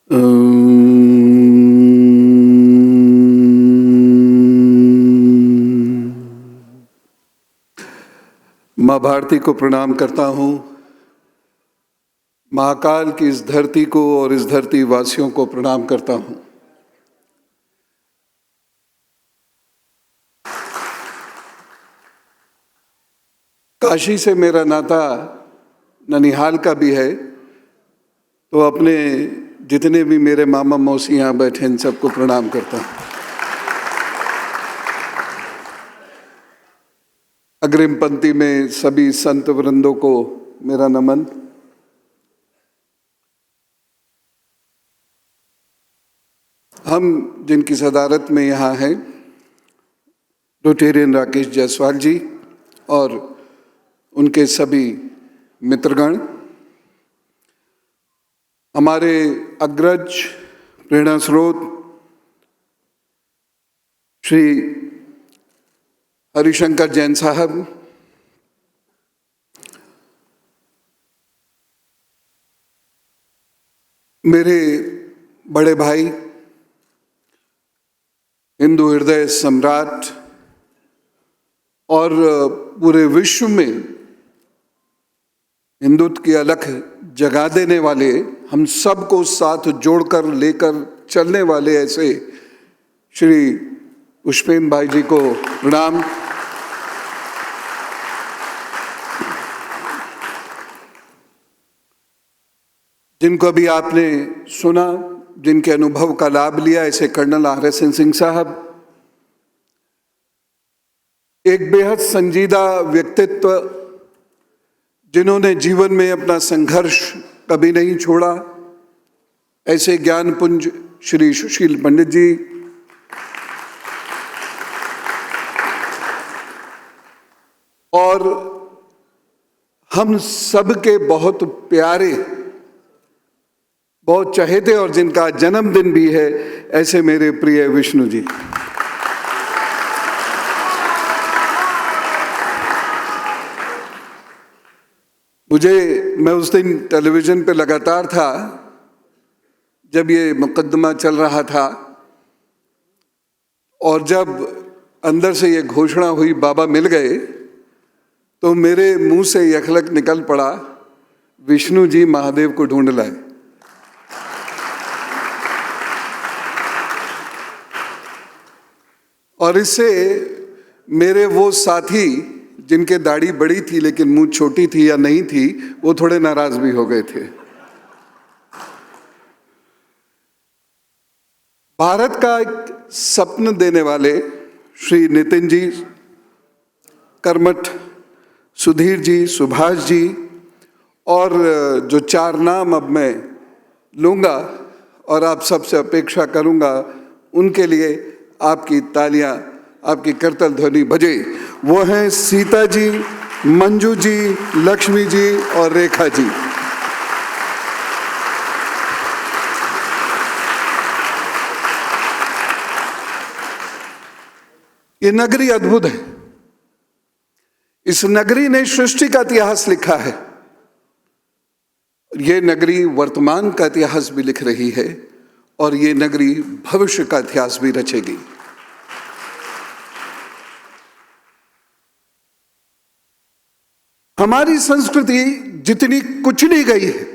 माँ भारती को प्रणाम करता हूँ। महाकाल की इस धरती को और इस धरती वासियों को प्रणाम करता हूँ। काशी से मेरा नाता ननिहाल का भी है, तो अपने जितने भी मेरे मामा मौसी यहाँ बैठे इन सबको प्रणाम करता हूँ। अग्रिम पंक्ति में सभी संत वृंदों को मेरा नमन। हम जिनकी सदारत में यहाँ हैं, रोटेरियन राकेश जायसवाल जी और उनके सभी मित्रगण, हमारे अग्रज प्रेरणा स्रोत श्री हरिशंकर जैन साहब, मेरे बड़े भाई हिंदू हृदय सम्राट और पूरे विश्व में हिंदुत्व की अलख जगा देने वाले, हम सबको साथ जोड़कर लेकर चलने वाले ऐसे श्री पुष्पेंद्र भाई जी को प्रणाम। जिनको अभी आपने सुना, जिनके अनुभव का लाभ लिया, ऐसे कर्नल RSN सिंह साहब, एक बेहद संजीदा व्यक्तित्व जिन्होंने जीवन में अपना संघर्ष कभी नहीं छोड़ा, ऐसे ज्ञानपुंज श्री सुशील पंडित जी, और हम सबके बहुत प्यारे, बहुत चहेते और जिनका जन्मदिन भी है, ऐसे मेरे प्रिय विष्णु जी। मैं उस दिन टेलीविजन पे लगातार था जब ये मुकदमा चल रहा था, और जब अंदर से ये घोषणा हुई बाबा मिल गए, तो मेरे मुंह से यखलक निकल पड़ा, विष्णु जी महादेव को ढूंढ लाए। और इससे मेरे वो साथी जिनके दाढ़ी बड़ी थी लेकिन मुंह छोटी थी या नहीं थी, वो थोड़े नाराज भी हो गए थे। भारत का एक सपन देने वाले श्री नितिन जी, कर्मठ सुधीर जी, सुभाष जी, और जो चार नाम अब मैं लूँगा और आप सबसे अपेक्षा करूँगा, उनके लिए आपकी तालियां, आपकी करतल ध्वनि बजे। वो हैं सीता जी, मंजू जी, लक्ष्मी जी और रेखा जी। ये नगरी अद्भुत है। इस नगरी ने सृष्टि का इतिहास लिखा है। ये नगरी वर्तमान का इतिहास भी लिख रही है, और ये नगरी भविष्य का इतिहास भी रचेगी। हमारी संस्कृति जितनी कुचली गई है,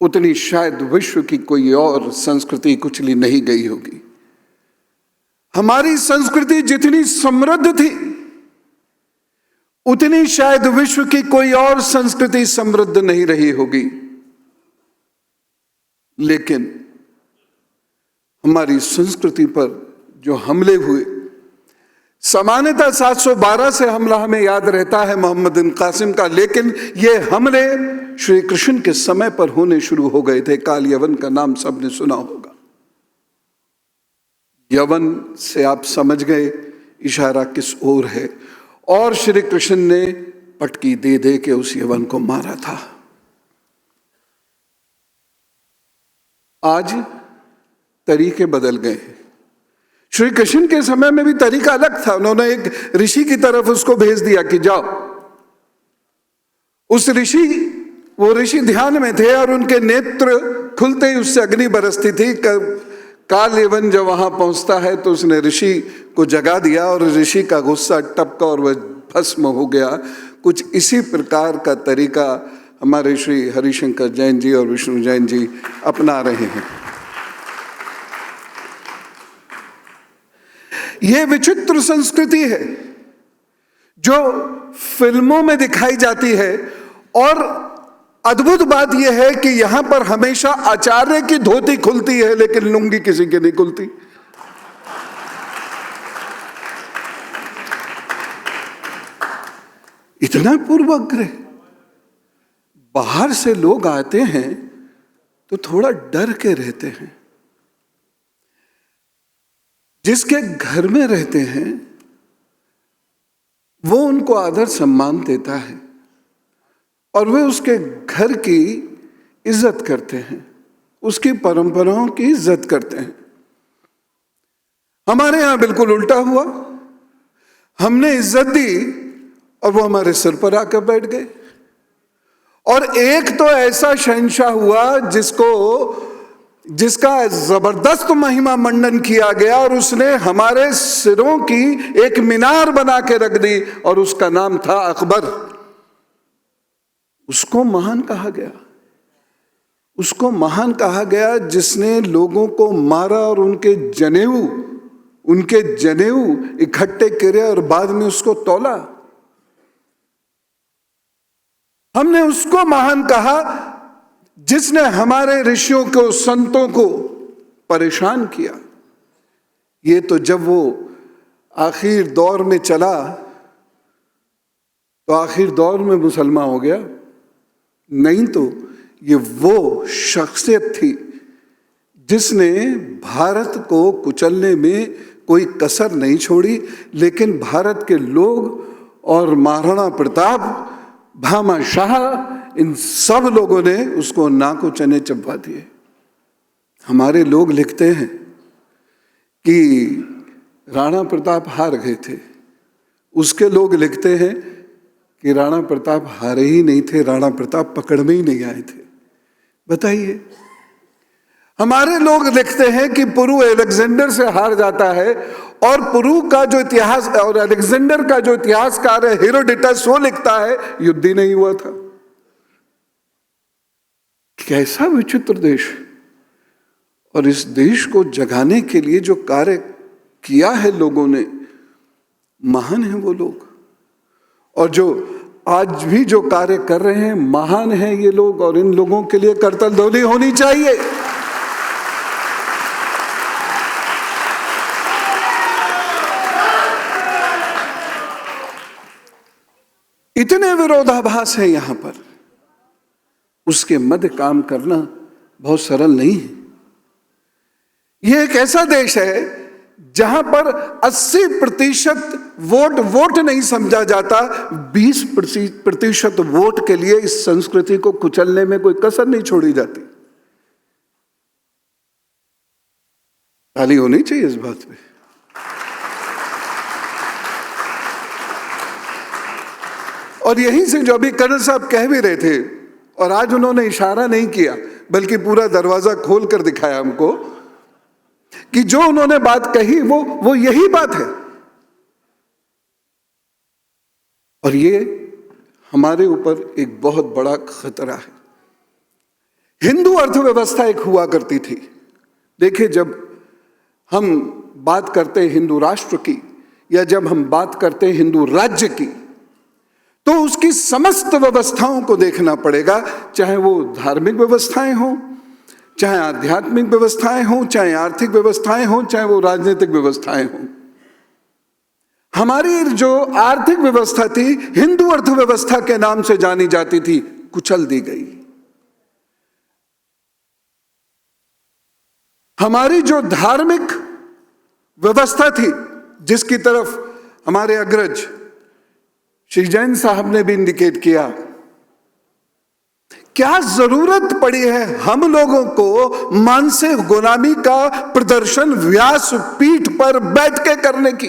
उतनी शायद विश्व की कोई और संस्कृति कुचली नहीं गई होगी। हमारी संस्कृति जितनी समृद्ध थी, उतनी शायद विश्व की कोई और संस्कृति समृद्ध नहीं रही होगी। लेकिन हमारी संस्कृति पर जो हमले हुए, सामान्यतः 712 से हमला हमें याद रहता है मोहम्मद बिन कासिम का, लेकिन ये हमले श्री कृष्ण के समय पर होने शुरू हो गए थे। काल यवन का नाम सबने सुना होगा। यवन से आप समझ गए इशारा किस ओर है, और श्री कृष्ण ने पटकी दे दे के उस यवन को मारा था। आज तरीके बदल गए। श्री कृष्ण के समय में भी तरीका अलग था। उन्होंने एक ऋषि की तरफ उसको भेज दिया कि जाओ। वो ऋषि ध्यान में थे और उनके नेत्र खुलते ही उससे अग्नि बरसती थी। काल यवन जब वहां पहुंचता है तो उसने ऋषि को जगा दिया और ऋषि का गुस्सा टपका और वह भस्म हो गया। कुछ इसी प्रकार का तरीका हमारे श्री हरिशंकर जैन जी और विष्णु जैन जी अपना रहे हैं। यह विचित्र संस्कृति है जो फिल्मों में दिखाई जाती है, और अद्भुत बात यह है कि यहां पर हमेशा आचार्य की धोती खुलती है लेकिन लुंगी किसी की नहीं खुलती। इतना पूर्वाग्रह। बाहर से लोग आते हैं तो थोड़ा डर के रहते हैं, जिसके घर में रहते हैं वो उनको आदर सम्मान देता है और वे उसके घर की इज्जत करते हैं, उसकी परंपराओं की इज्जत करते हैं। हमारे यहां बिल्कुल उल्टा हुआ। हमने इज्जत दी और वो हमारे सिर पर आकर बैठ गए। और एक तो ऐसा शहंशाह हुआ जिसका जबरदस्त महिमा मंडन किया गया और उसने हमारे सिरों की एक मीनार बना के रख दी और उसका नाम था अकबर। उसको महान कहा गया, उसको महान कहा गया जिसने लोगों को मारा और उनके जनेऊ इकट्ठे करे और बाद में उसको तौला। हमने उसको महान कहा जिसने हमारे ऋषियों को, संतों को परेशान किया। ये तो जब वो आखिर दौर में चला तो आखिर दौर में मुसलमान हो गया, नहीं तो ये वो शख्सियत थी जिसने भारत को कुचलने में कोई कसर नहीं छोड़ी। लेकिन भारत के लोग और महाराणा प्रताप, भामा शाह, इन सब लोगों ने उसको नाको चने चबवा दिए। हमारे लोग लिखते हैं कि राणा प्रताप हार गए थे, उसके लोग लिखते हैं कि राणा प्रताप हारे ही नहीं थे, राणा प्रताप पकड़ में ही नहीं आए थे। बताइए। हमारे लोग लिखते हैं कि पुरु अलेक्जेंडर से हार जाता है, और पुरु का जो इतिहास और अलेक्जेंडर का जो इतिहासकार है हेरोडोटस, वो लिखता है युद्ध ही नहीं हुआ था। कैसा विचित्र देश। और इस देश को जगाने के लिए जो कार्य किया है लोगों ने, महान है वो लोग। और जो आज भी जो कार्य कर रहे हैं, महान है ये लोग। और इन लोगों के लिए करतल ध्वनि होनी चाहिए। इतने विरोधाभास है यहां पर, उसके मध्य काम करना बहुत सरल नहीं है। यह एक ऐसा देश है जहां पर 80% वोट नहीं समझा जाता, 20% वोट के लिए इस संस्कृति को कुचलने में कोई कसर नहीं छोड़ी जाती। ताली होनी चाहिए इस बात पे। और यहीं से जो अभी कर्नल साहब कह भी रहे थे, और आज उन्होंने इशारा नहीं किया बल्कि पूरा दरवाजा खोल कर दिखाया हमको, कि जो उन्होंने बात कही वो यही बात है। और ये हमारे ऊपर एक बहुत बड़ा खतरा है। हिंदू अर्थव्यवस्था एक हुआ करती थी। देखिए, जब हम बात करते हैं हिंदू राष्ट्र की, या जब हम बात करते हैं हिंदू राज्य की, तो उसकी समस्त व्यवस्थाओं को देखना पड़ेगा, चाहे वो धार्मिक व्यवस्थाएं हों, चाहे आध्यात्मिक व्यवस्थाएं हों, चाहे आर्थिक व्यवस्थाएं हों, चाहे वो राजनीतिक व्यवस्थाएं हों। हमारी जो आर्थिक व्यवस्था थी, हिंदू अर्थव्यवस्था के नाम से जानी जाती थी, कुचल दी गई। हमारी जो धार्मिक व्यवस्था थी, जिसकी तरफ हमारे अग्रज श्री जैन साहब ने भी इंडिकेट किया, क्या जरूरत पड़ी है हम लोगों को मानसिक गुलामी का प्रदर्शन व्यास पीठ पर बैठ के करने की?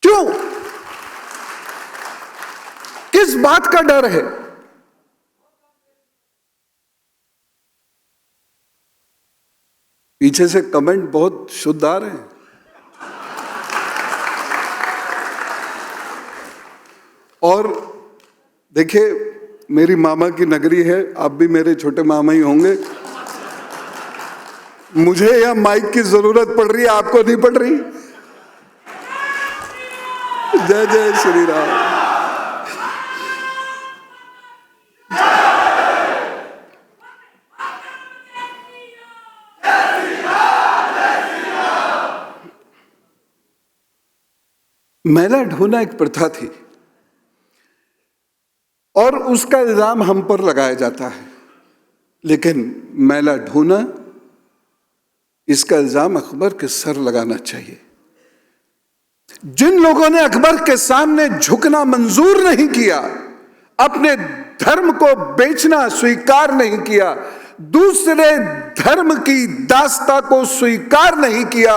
क्यों? किस बात का डर है? पीछे से कमेंट बहुत शुद्ध आ रहे हैं। और देखिए, मेरी मामा की नगरी है, आप भी मेरे छोटे मामा ही होंगे। मुझे यह माइक की जरूरत पड़ रही है, आपको नहीं पड़ रही? जय जय श्री राम। मैला ढोना एक प्रथा थी और उसका इल्जाम हम पर लगाया जाता है, लेकिन मैला ढोना, इसका इल्जाम अकबर के सर लगाना चाहिए। जिन लोगों ने अकबर के सामने झुकना मंजूर नहीं किया, अपने धर्म को बेचना स्वीकार नहीं किया, दूसरे धर्म की दास्ता को स्वीकार नहीं किया,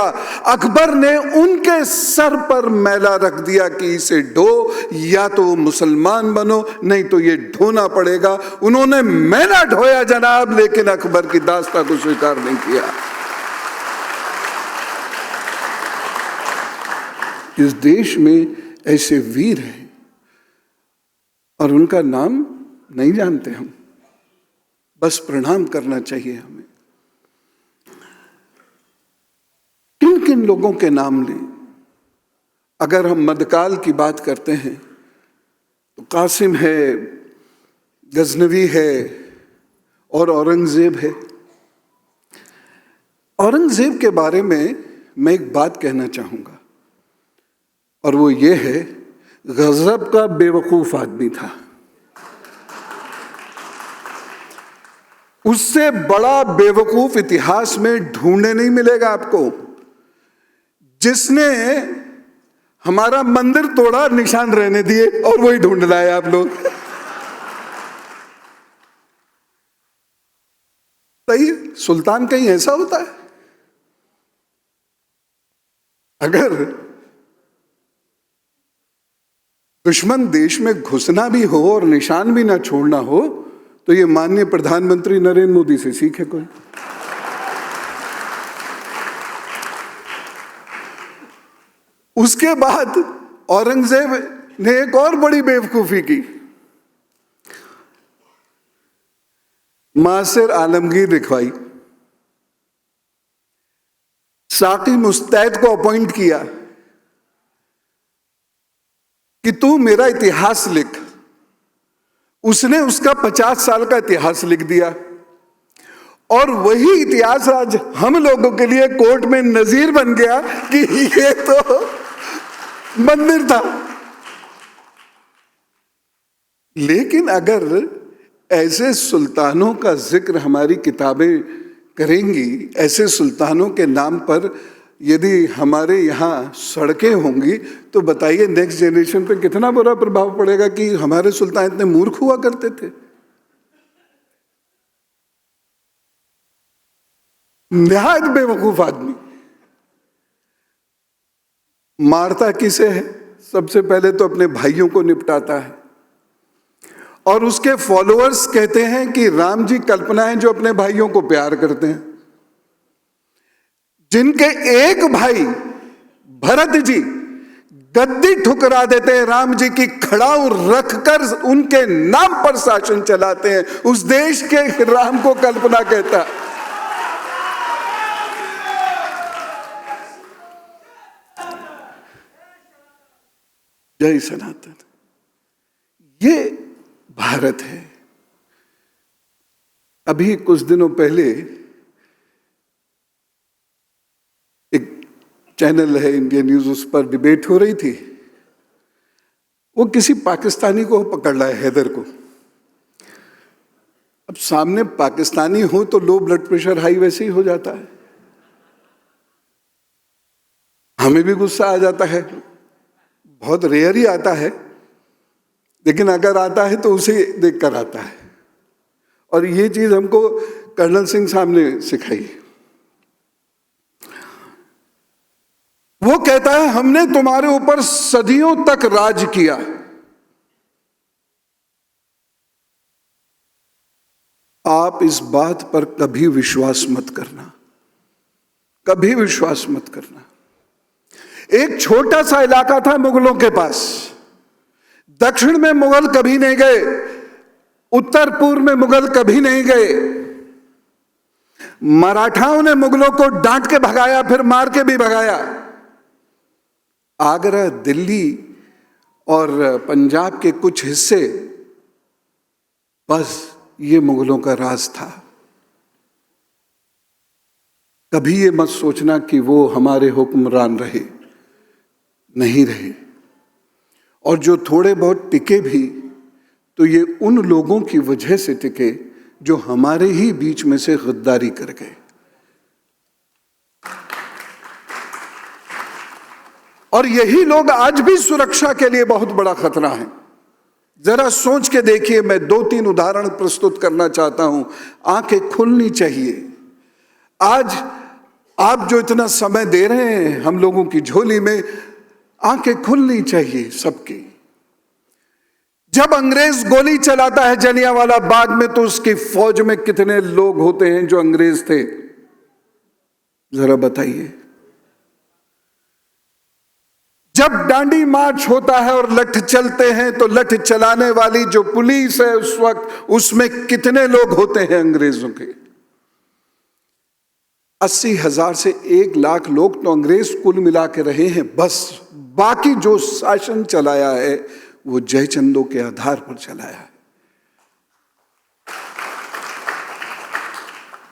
अकबर ने उनके सर पर मैला रख दिया कि इसे ढो, या तो मुसलमान बनो नहीं तो ये ढोना पड़ेगा। उन्होंने मैला ढोया जनाब, लेकिन अकबर की दास्ता को स्वीकार नहीं किया। इस देश में ऐसे वीर हैं और उनका नाम नहीं जानते हम, बस प्रणाम करना चाहिए हमें। किन किन लोगों के नाम लें? अगर हम मध्यकाल की बात करते हैं तो कासिम है, गजनवी है और औरंगजेब है। औरंगजेब के बारे में मैं एक बात कहना चाहूंगा, और वो ये है, गजब का बेवकूफ आदमी था। उससे बड़ा बेवकूफ इतिहास में ढूंढने नहीं मिलेगा आपको। जिसने हमारा मंदिर तोड़ा, निशान रहने दिए, और वही ढूंढ रहा है आप लोग। सही, सुल्तान कहीं ऐसा होता है? अगर दुश्मन देश में घुसना भी हो और निशान भी ना छोड़ना हो, तो ये माननीय प्रधानमंत्री नरेंद्र मोदी से सीखे कोई। उसके बाद औरंगजेब ने एक और बड़ी बेवकूफी की। मासिर आलमगीर लिखवाई, साकी मुस्तैद को अपॉइंट किया कि तू मेरा इतिहास लिख। उसने उसका 50 साल का इतिहास लिख दिया, और वही इतिहास आज हम लोगों के लिए कोर्ट में नजीर बन गया कि ये तो मंदिर था। लेकिन अगर ऐसे सुल्तानों का जिक्र हमारी किताबें करेंगी, ऐसे सुल्तानों के नाम पर यदि हमारे यहाँ सड़कें होंगी, तो बताइए नेक्स्ट जनरेशन पे कितना बुरा प्रभाव पड़ेगा कि हमारे सुल्तान इतने मूर्ख हुआ करते थे। निहायत बेवकूफ आदमी। मारता किसे है? सबसे पहले तो अपने भाइयों को निपटाता है, और उसके फॉलोअर्स कहते हैं कि राम जी कल्पना है जो अपने भाइयों को प्यार करते हैं। जिनके एक भाई भरत जी गद्दी ठुकरा देते हैं, राम जी की खड़ाऊ रखकर उनके नाम पर शासन चलाते हैं, उस देश के राम को कल्पना कहता। जय सनातन। ये भारत है। अभी कुछ दिनों पहले एक चैनल है इंडिया न्यूज, उस पर डिबेट हो रही थी। वो किसी पाकिस्तानी को पकड़ रहा है, हैदर को। अब सामने पाकिस्तानी हो तो लो ब्लड प्रेशर हाई वैसे ही हो जाता है, हमें भी गुस्सा आ जाता है। बहुत रेयर ही आता है, लेकिन अगर आता है तो उसे देखकर आता है। और ये चीज हमको कर्नल सिंह साहब ने सिखाई। वो कहता है हमने तुम्हारे ऊपर सदियों तक राज किया, आप इस बात पर कभी विश्वास मत करना। कभी विश्वास मत करना। एक छोटा सा इलाका था मुगलों के पास, दक्षिण में मुगल कभी नहीं गए, उत्तर पूर्व में मुगल कभी नहीं गए। मराठाओं ने मुगलों को डांट के भगाया, फिर मार के भी भगाया। आगरा, दिल्ली और पंजाब के कुछ हिस्से, बस ये मुगलों का राज था। कभी ये मत सोचना कि वो हमारे हुक्मरान रहे, नहीं रहे। और जो थोड़े बहुत टिके भी तो ये उन लोगों की वजह से टिके जो हमारे ही बीच में से गद्दारी कर गए। और यही लोग आज भी सुरक्षा के लिए बहुत बड़ा खतरा है। जरा सोच के देखिए, मैं 2-3 उदाहरण प्रस्तुत करना चाहता हूं। आंखें खुलनी चाहिए। आज आप जो इतना समय दे रहे हैं हम लोगों की झोली में, आंखें खुलनी चाहिए सबकी। जब अंग्रेज गोली चलाता है जलियांवाला बाग में, तो उसकी फौज में कितने लोग होते हैं जो अंग्रेज थे, जरा बताइए। जब डांडी मार्च होता है और लठ चलते हैं, तो लठ चलाने वाली जो पुलिस है उस वक्त, उसमें कितने लोग होते हैं अंग्रेजों के? 80,000 से 1 लाख लोग तो अंग्रेज कुल मिला के रहे हैं बस। बाकी जो शासन चलाया है वो जयचंदों के आधार पर चलाया है।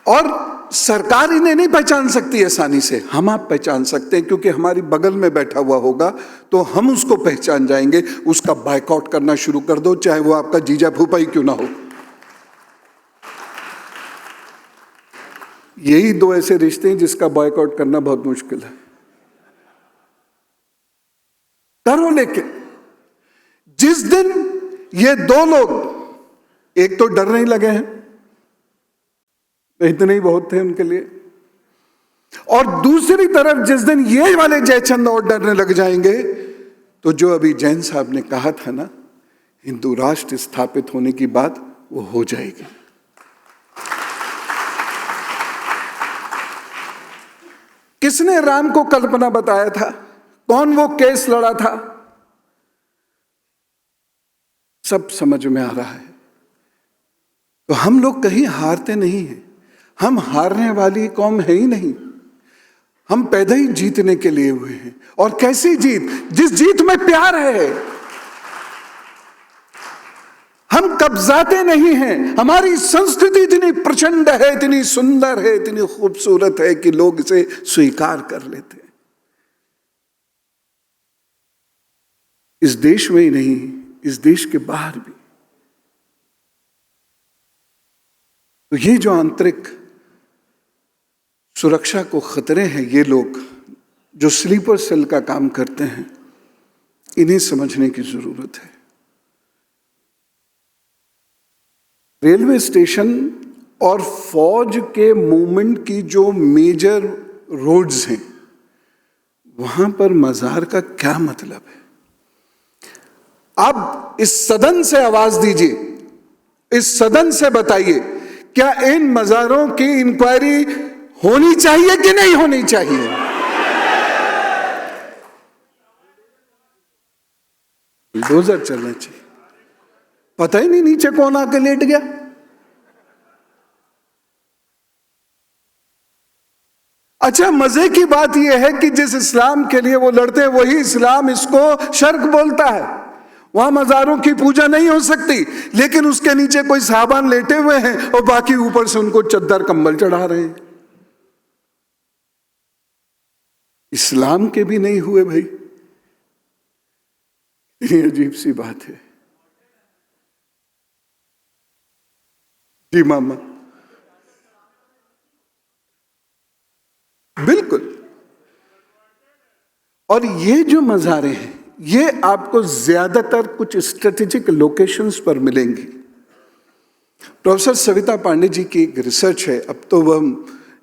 और सरकार इन्हें नहीं पहचान सकती आसानी से, हम आप पहचान सकते हैं, क्योंकि हमारी बगल में बैठा हुआ होगा तो हम उसको पहचान जाएंगे। उसका बायकॉट करना शुरू कर दो, चाहे वो आपका जीजा फूफा ही क्यों ना हो। यही 2 ऐसे रिश्ते हैं जिसका बायकॉट करना बहुत मुश्किल है। करो, लेकिन जिस दिन ये 2 लोग, एक तो डरने ही लगे हैं, इतने ही बहुत थे उनके लिए, और दूसरी तरफ जिस दिन ये वाले जयचंद और डरने लग जाएंगे, तो जो अभी जैन साहब ने कहा था ना, हिंदू राष्ट्र स्थापित होने की बात, वो हो जाएगी। किसने राम को कल्पना बताया था? कौन वो केस लड़ा था? सब समझ में आ रहा है। तो हम लोग कहीं हारते नहीं हैं। हम हारने वाली कौम है ही नहीं। हम पैदा ही जीतने के लिए हुए हैं। और कैसी जीत? जिस जीत में प्यार है। हम कब्जाते नहीं हैं। हमारी संस्कृति इतनी प्रचंड है, इतनी सुंदर है, इतनी खूबसूरत है कि लोग इसे स्वीकार कर लेते हैं। इस देश में ही नहीं, इस देश के बाहर भी। तो ये जो आंतरिक सुरक्षा को खतरे हैं, ये लोग जो स्लीपर सेल का काम करते हैं, इन्हें समझने की जरूरत है। रेलवे स्टेशन और फौज के मूवमेंट की जो मेजर रोड्स हैं, वहां पर मजार का क्या मतलब है? आप इस सदन से आवाज दीजिए, इस सदन से बताइए, क्या इन मजारों की इंक्वायरी होनी चाहिए कि नहीं होनी चाहिए? बुलडोजर चलना चाहिए। पता ही नहीं नीचे कौन आके लेट गया। अच्छा, मजे की बात यह है कि जिस इस्लाम के लिए वो लड़ते हैं, वही इस्लाम इसको शर्क बोलता है। वहां मजारों की पूजा नहीं हो सकती, लेकिन उसके नीचे कोई साहबान लेटे हुए हैं और बाकी ऊपर से उनको चद्दर कंबल चढ़ा रहे हैं। इस्लाम के भी नहीं हुए भाई। ये अजीब सी बात है। जी मामा, बिल्कुल। और ये जो मज़ारे हैं, ये आपको ज्यादातर कुछ स्ट्रेटेजिक लोकेशंस पर मिलेंगी। प्रोफेसर सविता पांडे जी की एक रिसर्च है, अब तो वह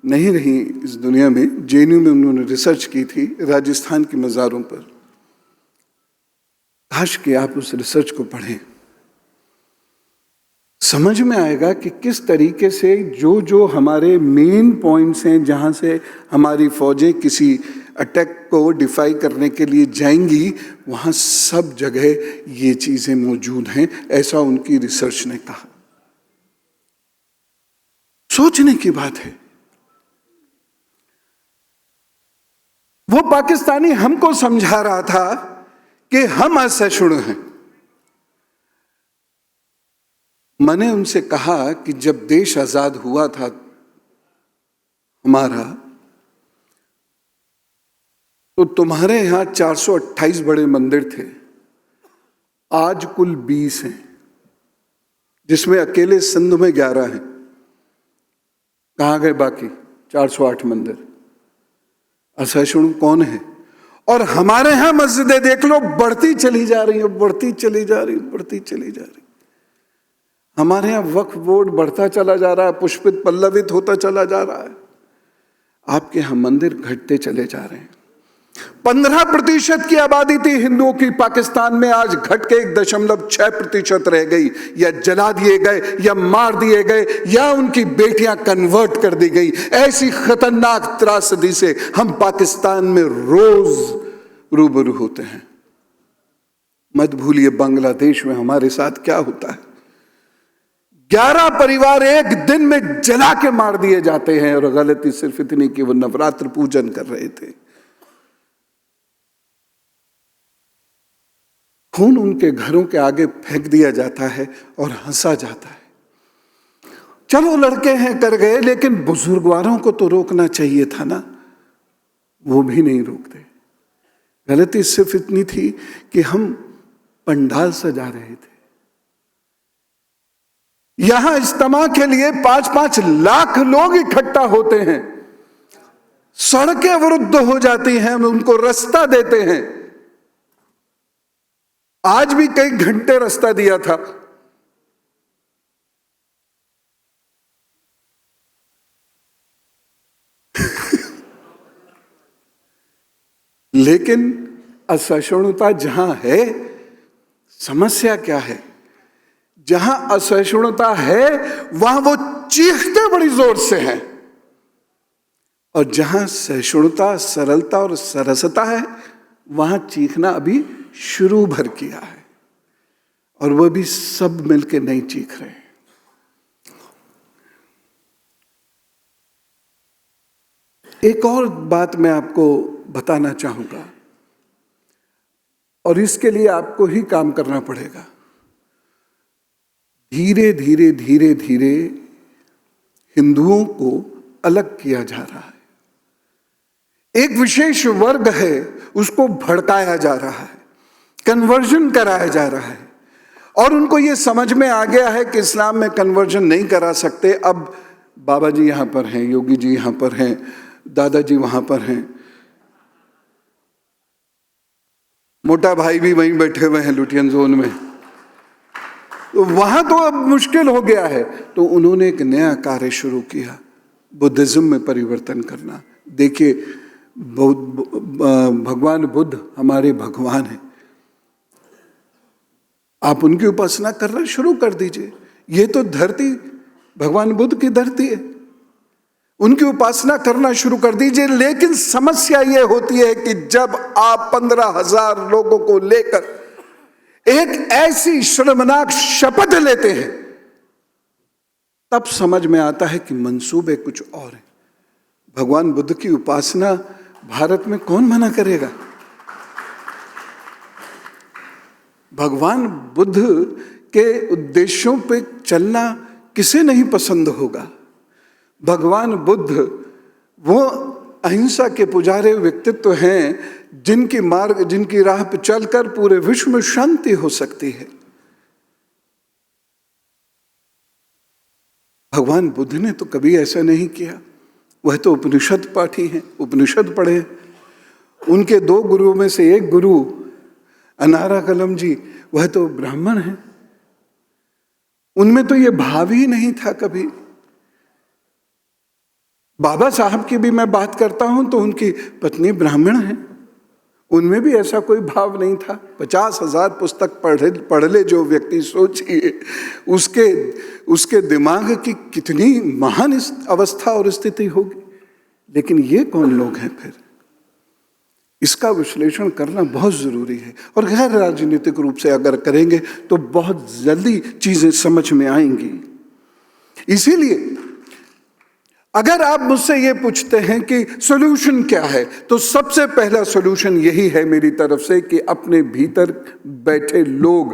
नहीं रही इस दुनिया में, जेएनयू में उन्होंने रिसर्च की थी राजस्थान के मज़ारों पर। काश कि आप उस रिसर्च को पढ़ें। समझ में आएगा कि किस तरीके से जो जो हमारे मेन पॉइंट्स हैं, जहां से हमारी फौजें किसी अटैक को डिफाई करने के लिए जाएंगी, वहां सब जगह ये चीजें मौजूद हैं, ऐसा उनकी रिसर्च ने कहा। सोचने की बात है। वो पाकिस्तानी हमको समझा रहा था कि हम असहिष्णु हैं। मैंने उनसे कहा कि जब देश आजाद हुआ था हमारा, तो तुम्हारे यहां 428 बड़े मंदिर थे, आज कुल 20 हैं, जिसमें अकेले सिंध में 11 हैं। कहां गए बाकी 408 मंदिर? असहिष्णु कौन है? और हमारे यहां मस्जिदें देख लो, बढ़ती चली जा रही है, बढ़ती चली जा रही, बढ़ती चली जा रही। हमारे यहां वक्फ बोर्ड बढ़ता चला जा रहा है, पुष्पित पल्लवित होता चला जा रहा है। आपके यहां मंदिर घटते चले जा रहे हैं। 15% की आबादी थी हिंदुओं की पाकिस्तान में, आज घट के 1.6% रह गई, या जला दिए गए, या मार दिए गए, या उनकी बेटियां कन्वर्ट कर दी गई। ऐसी खतरनाक त्रासदी से हम पाकिस्तान में रोज रूबरू होते हैं। मत भूलिए बांग्लादेश में हमारे साथ क्या होता है। 11 परिवार एक दिन में जला के मार दिए जाते हैं, और गलती सिर्फ इतनी कि वो नवरात्र पूजन कर रहे थे। खून उनके घरों के आगे फेंक दिया जाता है और हंसा जाता है। चलो लड़के हैं कर गए, लेकिन बुजुर्गवारों को तो रोकना चाहिए था ना, वो भी नहीं रोकते। गलती सिर्फ इतनी थी कि हम पंडाल सजा रहे थे। यहां इज्तिमा के लिए 5-5 लाख लोग इकट्ठा होते हैं, सड़कें अवरुद्ध हो जाती हैं, हम उनको रास्ता देते हैं। आज भी कई घंटे रास्ता दिया था। लेकिन असहिष्णुता जहां है, समस्या क्या है? जहां असहिष्णुता है वहां वो चीखते बड़ी जोर से हैं, और जहां सहिष्णुता, सरलता और सरसता है, वहां चीखना अभी शुरू भर किया है, और वह भी सब मिलके नहीं चीख रहे। एक और बात मैं आपको बताना चाहूंगा, और इसके लिए आपको ही काम करना पड़ेगा। धीरे धीरे धीरे धीरे हिंदुओं को अलग किया जा रहा है। एक विशेष वर्ग है, उसको भड़काया जा रहा है, कन्वर्जन कराया जा रहा है, और उनको ये समझ में आ गया है कि इस्लाम में कन्वर्जन नहीं करा सकते। अब बाबा जी यहां पर हैं, योगी जी यहां पर हैं, दादाजी वहां पर हैं, मोटा भाई भी वहीं बैठे हुए हैं लुटियन जोन में, तो वहां तो अब मुश्किल हो गया है। तो उन्होंने एक नया कार्य शुरू किया, बुद्धिज्म में परिवर्तन करना। देखिए, भगवान बुद्ध हमारे भगवान हैं, आप उनकी उपासना करना शुरू कर दीजिए। ये तो धरती भगवान बुद्ध की धरती है, उनकी उपासना करना शुरू कर दीजिए। लेकिन समस्या ये होती है कि जब आप 15,000 लोगों को लेकर एक ऐसी शर्मनाक शपथ लेते हैं, तब समझ में आता है कि मंसूबे कुछ और हैं। भगवान बुद्ध की उपासना भारत में कौन मना करेगा? भगवान बुद्ध के उद्देश्यों पे चलना किसे नहीं पसंद होगा? भगवान बुद्ध वो अहिंसा के पुजारी व्यक्तित्व हैं, जिनकी राह पर चलकर पूरे विश्व में शांति हो सकती है। भगवान बुद्ध ने तो कभी ऐसा नहीं किया। वह तो उपनिषद पाठी हैं, उपनिषद पढ़े। उनके 2 गुरुओं में से एक गुरु अनारा कलम जी, वह तो ब्राह्मण हैं। उनमें तो यह भाव ही नहीं था कभी। बाबा साहब की भी मैं बात करता हूं तो उनकी पत्नी ब्राह्मण है, उनमें भी ऐसा कोई भाव नहीं था। 50,000 पुस्तक पढ़ ले जो व्यक्ति, सोचिए उसके दिमाग की कितनी महान अवस्था और स्थिति होगी। लेकिन ये कौन लोग हैं फिर? इसका विश्लेषण करना बहुत जरूरी है, और गैर राजनीतिक रूप से अगर करेंगे तो बहुत जल्दी चीजें समझ में आएंगी। इसीलिए अगर आप मुझसे ये पूछते हैं कि सॉल्यूशन क्या है, तो सबसे पहला सॉल्यूशन यही है मेरी तरफ से कि अपने भीतर बैठे लोग,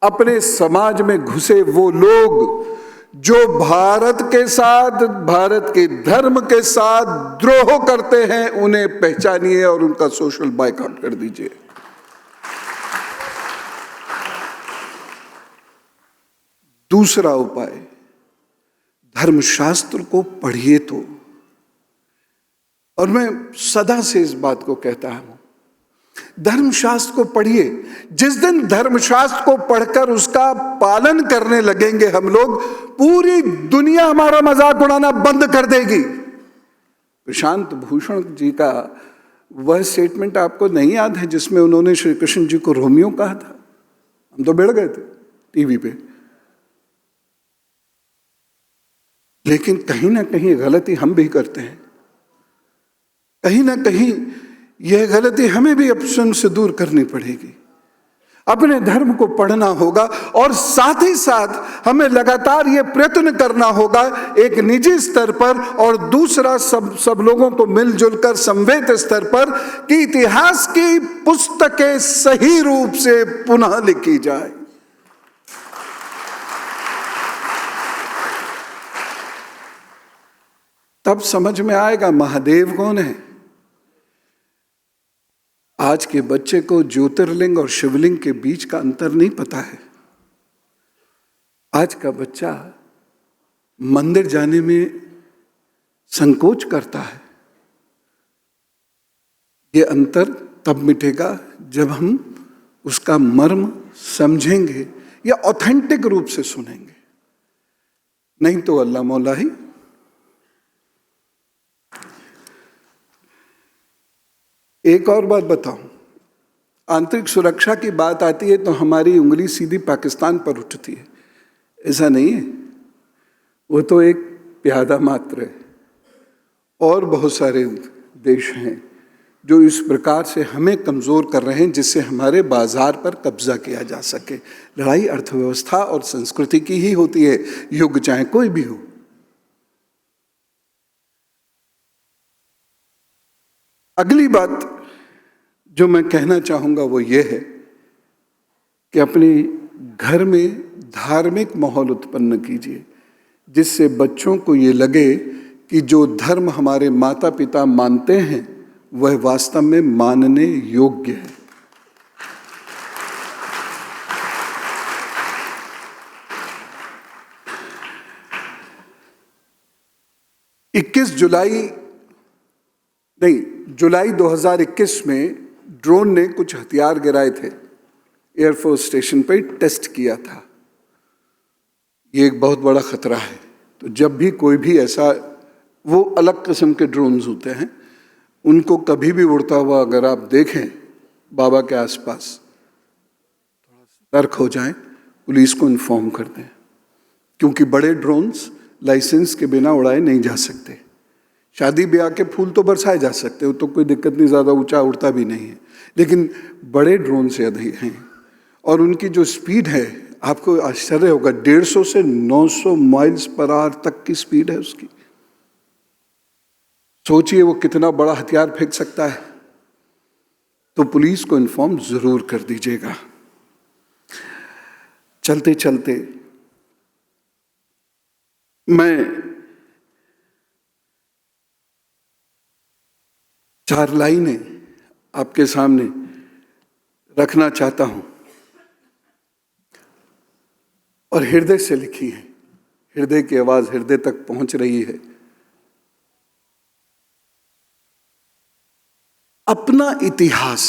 अपने समाज में घुसे वो लोग जो भारत के साथ, भारत के धर्म के साथ द्रोह करते हैं, उन्हें पहचानिए और उनका सोशल बायकॉट कर दीजिए। दूसरा उपाय, धर्मशास्त्र को पढ़िए तो, और मैं सदा से इस बात को कहता हूं, धर्मशास्त्र को पढ़िए। जिस दिन धर्मशास्त्र को पढ़कर उसका पालन करने लगेंगे हम लोग, पूरी दुनिया हमारा मजाक उड़ाना बंद कर देगी। प्रशांत भूषण जी का वह स्टेटमेंट आपको नहीं याद है जिसमें उन्होंने श्री कृष्ण जी को रोमियो कहा था? हम तो बिड़ गए थे टीवी पे। लेकिन कहीं ना कहीं गलती हम भी करते हैं, कहीं ना कहीं यह गलती हमें भी अपने से दूर करनी पड़ेगी। अपने धर्म को पढ़ना होगा, और साथ ही साथ हमें लगातार यह प्रयत्न करना होगा एक निजी स्तर पर, और दूसरा सब लोगों को मिलजुल कर संवेद स्तर पर, कि इतिहास की पुस्तकें सही रूप से पुनः लिखी जाए। तब समझ में आएगा महादेव कौन है। आज के बच्चे को ज्योतिर्लिंग और शिवलिंग के बीच का अंतर नहीं पता है। आज का बच्चा मंदिर जाने में संकोच करता है। ये अंतर तब मिटेगा जब हम उसका मर्म समझेंगे या ऑथेंटिक रूप से सुनेंगे, नहीं तो अल्लाह मौला ही। एक और बात बताऊं, आंतरिक सुरक्षा की बात आती है तो हमारी उंगली सीधी पाकिस्तान पर उठती है। ऐसा नहीं है, वो तो एक प्यादा मात्र है। और बहुत सारे देश हैं जो इस प्रकार से हमें कमजोर कर रहे हैं जिससे हमारे बाजार पर कब्जा किया जा सके। लड़ाई अर्थव्यवस्था और संस्कृति की ही होती है, युग चाहे कोई भी हो। अगली बात जो मैं कहना चाहूंगा वो ये है कि अपने घर में धार्मिक माहौल उत्पन्न कीजिए, जिससे बच्चों को ये लगे कि जो धर्म हमारे माता पिता मानते हैं वह वास्तव में मानने योग्य है। जुलाई 2021 में ड्रोन ने कुछ हथियार गिराए थे, एयरफोर्स स्टेशन पर टेस्ट किया था। ये एक बहुत बड़ा खतरा है। तो जब भी कोई भी ऐसा, वो अलग किस्म के ड्रोन्स होते हैं, उनको कभी भी उड़ता हुआ अगर आप देखें बाबा के आसपास, थोड़ा सतर्क हो जाएं, पुलिस को इन्फॉर्म कर दें, क्योंकि बड़े ड्रोन्स लाइसेंस के बिना उड़ाए नहीं जा सकते। शादी ब्याह के फूल तो बरसाए जा सकते हो, तो कोई दिक्कत नहीं, ज़्यादा ऊंचा उड़ता भी नहीं है। लेकिन बड़े ड्रोन से अधिक हैं, और उनकी जो स्पीड है आपको आश्चर्य होगा, 150 से 900 माइल्स पर आवर तक की स्पीड है उसकी। सोचिए वो कितना बड़ा हथियार फेंक सकता है। तो पुलिस को इन्फॉर्म जरूर कर दीजिएगा। चलते चलते मैं 4 लाइनें आपके सामने रखना चाहता हूं, और हृदय से लिखी है। हृदय की आवाज हृदय तक पहुंच रही है। अपना इतिहास,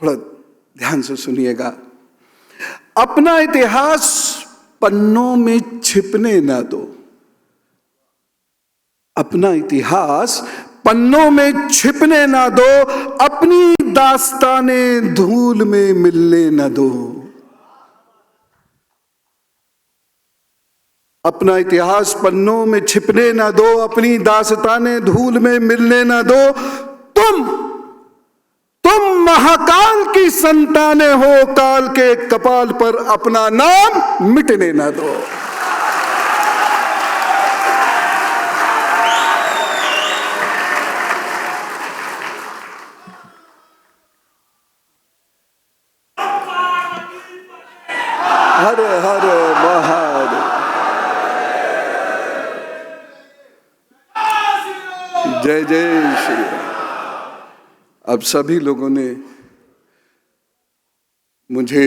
थोड़ा ध्यान से सुनिएगा, अपना इतिहास पन्नों में छिपने ना दो। अपना इतिहास पन्नों में छिपने ना दो। अपनी दास्ताने धूल में मिलने न दो। अपना इतिहास पन्नों में छिपने न दो, अपनी दास्ताने धूल में मिलने न दो। तुम महाकाल की संतानें हो, काल के कपाल पर अपना नाम मिटने न दो। हर हर महादेव। जय जय श्री राम। अब सभी लोगों ने मुझे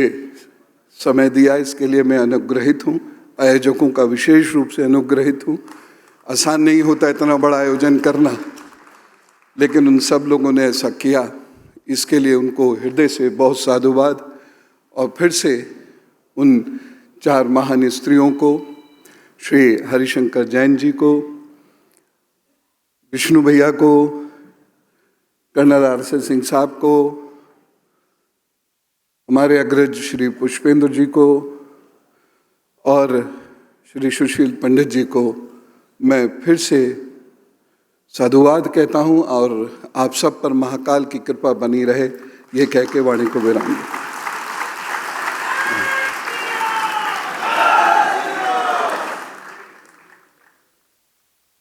समय दिया, इसके लिए मैं अनुग्रहित हूँ। आयोजकों का विशेष रूप से अनुग्रहित हूँ। आसान नहीं होता इतना बड़ा आयोजन करना, लेकिन उन सब लोगों ने ऐसा किया, इसके लिए उनको हृदय से बहुत साधुवाद। और फिर से उन 4 महान स्त्रियों को, श्री हरिशंकर जैन जी को, विष्णु भैया को, कर्नल RS सिंह साहब को, हमारे अग्रज श्री पुष्पेंद्र जी को और श्री सुशील पंडित जी को मैं फिर से साधुवाद कहता हूं। और आप सब पर महाकाल की कृपा बनी रहे, ये कह के वाणी को विराम।